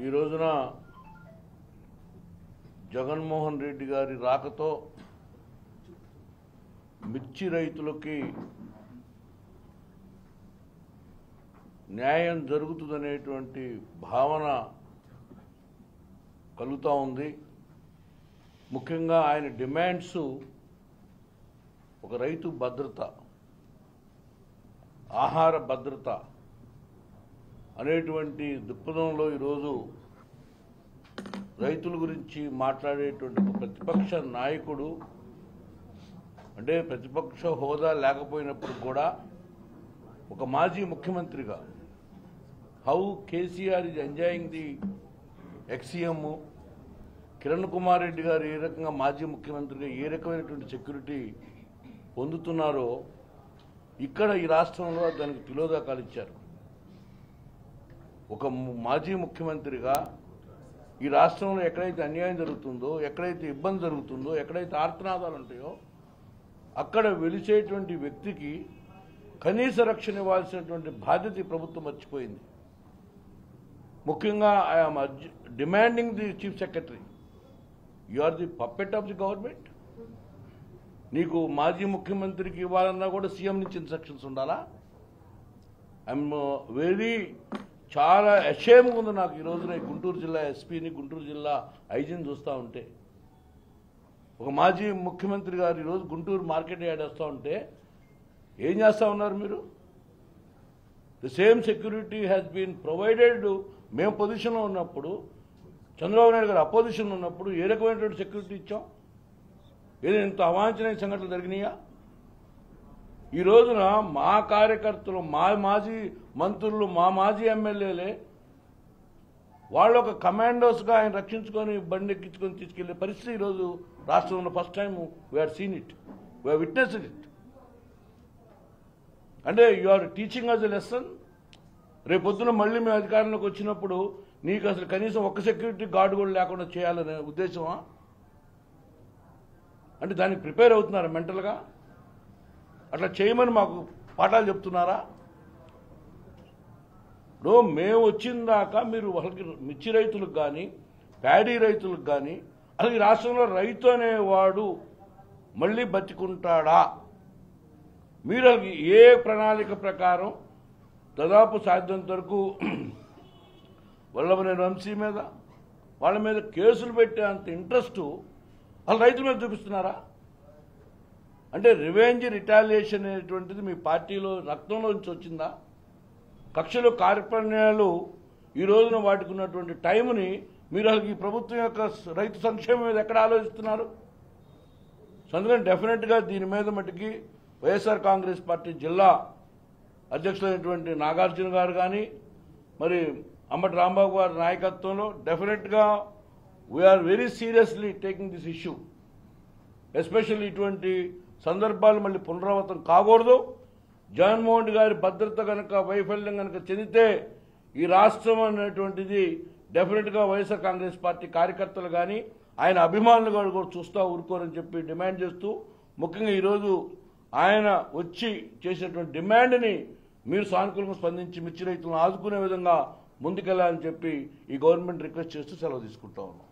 ఈ రోజున జగన్మోహన్ రెడ్డి గారి రాకతో మిర్చి రైతులకి న్యాయం జరుగుతుందనేటువంటి భావన కలుగుతూ ఉంది. ముఖ్యంగా ఆయన డిమాండ్స్ ఒక రైతు భద్రత, ఆహార భద్రత అనేటువంటి దృక్పథంలో ఈరోజు రైతుల గురించి మాట్లాడేటువంటి ఒక ప్రతిపక్ష నాయకుడు, అంటే ప్రతిపక్ష హోదా లేకపోయినప్పుడు కూడా ఒక మాజీ ముఖ్యమంత్రిగా how KCR is enjoying the ex-CM, Kiran Kumar Reddy గారు ఏ రకంగా మాజీ ముఖ్యమంత్రిగా ఏ రకమైనటువంటి సెక్యూరిటీ పొందుతున్నారో ఇక్కడ ఈ రాష్ట్రంలో దానికి తిలోదకాలు ఇచ్చారు. ఒక మాజీ ముఖ్యమంత్రిగా ఈ రాష్ట్రంలో ఎక్కడైతే అన్యాయం జరుగుతుందో, ఎక్కడైతే ఇబ్బంది జరుగుతుందో, ఎక్కడైతే ఆర్తనాదాలు ఉంటాయో అక్కడ వెలిచేటువంటి వ్యక్తికి కనీస రక్షణ ఇవ్వాల్సినటువంటి బాధ్యత ఈ ప్రభుత్వం మర్చిపోయింది. ముఖ్యంగా I'm demanding the chief secretary, you are the puppet of the government. నీకు మాజీ ముఖ్యమంత్రికి ఇవ్వాలన్నా కూడా సీఎం నుంచి ఇన్స్ట్రక్షన్స్ ఉండాలా? ఐఎమ్ వెరీ చాలా అషేమ్గా ఉంది నాకు ఈ రోజున గుంటూరు జిల్లా ఎస్పీని, గుంటూరు జిల్లా ఐజీని చూస్తూ ఉంటే. ఒక మాజీ ముఖ్యమంత్రి గారు ఈరోజు గుంటూరు మార్కెట్ యార్డ్ వస్తూ ఉంటే ఏం చేస్తూ ఉన్నారు మీరు? The same security has been provided. మేము పొజిషన్లో ఉన్నప్పుడు, చంద్రబాబు నాయుడు గారు అపోజిషన్లో ఉన్నప్పుడు ఏ రకమైనటువంటి సెక్యూరిటీ ఇచ్చాం? ఏదో ఇంత అవాంఛనీయ సంఘటనలు జరిగినాయా? ఈ రోజున మా కార్యకర్తలు, మా మాజీ మంత్రులు, మా మాజీ ఎమ్మెల్యేలే వాళ్ళు ఒక కమాండోస్గా ఆయన రక్షించుకొని బండి ఎక్కించుకొని తీసుకెళ్లే పరిస్థితి ఈరోజు రాష్ట్రంలో first time we have seen it, we have witnessed it. అంటే you are teaching us a lesson. రేపొద్దున మళ్ళీ మేము అధికారంలోకి వచ్చినప్పుడు నీకు అసలు కనీసం ఒక్క సెక్యూరిటీ గార్డు కూడా లేకుండా చేయాలనే ఉద్దేశమా? అంటే దానికి ప్రిపేర్ అవుతున్నారా మెంటల్గా? అట్లా చేయమని మాకు పాఠాలు చెప్తున్నారా? ఇప్పుడు మేము వచ్చిన దాకా మీరు వాళ్ళకి మిర్చి రైతులకు కానీ, ప్యాడీ రైతులకు కానీ, అసలు ఈ రాష్ట్రంలో రైతు అనేవాడు మళ్ళీ బతికుంటాడా? మీరు ఏ ప్రణాళిక ప్రకారం దాదాపు సాధ్యంత వరకు వల్లభనేని వంశీ మీద, వాళ్ళ మీద కేసులు పెట్టే అంత ఇంట్రెస్ట్ వాళ్ళు రైతుల మీద చూపిస్తున్నారా? అంటే రివెంజ్, రిటాలియేషన్ అనేటువంటిది మీ పార్టీలో రక్తంలో నుంచి వచ్చిందా? కక్షలు, కార్పణ్యాలు ఈ రోజున వాటికి ఉన్నటువంటి టైంని మీరు అసలు ఈ ప్రభుత్వం యొక్క రైతు సంక్షేమం మీద ఎక్కడ ఆలోచిస్తున్నారు? అందుకని డెఫినెట్గా దీని మీద మటుకి వైఎస్ఆర్ కాంగ్రెస్ పార్టీ జిల్లా అధ్యక్షులైనటువంటి నాగార్జున గారు కానీ, మరి అంబటి రాంబాబు గారి నాయకత్వంలో డెఫినెట్గా we are very seriously taking this issue. Especially ఇటువంటి సందర్భాలు మళ్ళీ పునరావృతం కాకూడదు. జగన్మోహన్ గారి భద్రత కనుక వైఫల్యం కనుక చెందితే ఈ రాష్ట్రం అనేటువంటిది డెఫినెట్గా వైఎస్ఆర్ కాంగ్రెస్ పార్టీ కార్యకర్తలు కానీ, ఆయన అభిమానులు కూడా చూస్తూ ఊరుకోరని చెప్పి డిమాండ్ చేస్తూ, ముఖ్యంగా ఈరోజు ఆయన వచ్చి చేసినటువంటి డిమాండ్ని మీరు సానుకూలంగా స్పందించి మిర్చి రైతులను ఆదుకునే విధంగా ముందుకెళ్లాలని చెప్పి ఈ గవర్నమెంట్ రిక్వెస్ట్ చేస్తూ సెలవు తీసుకుంటా ఉన్నాం.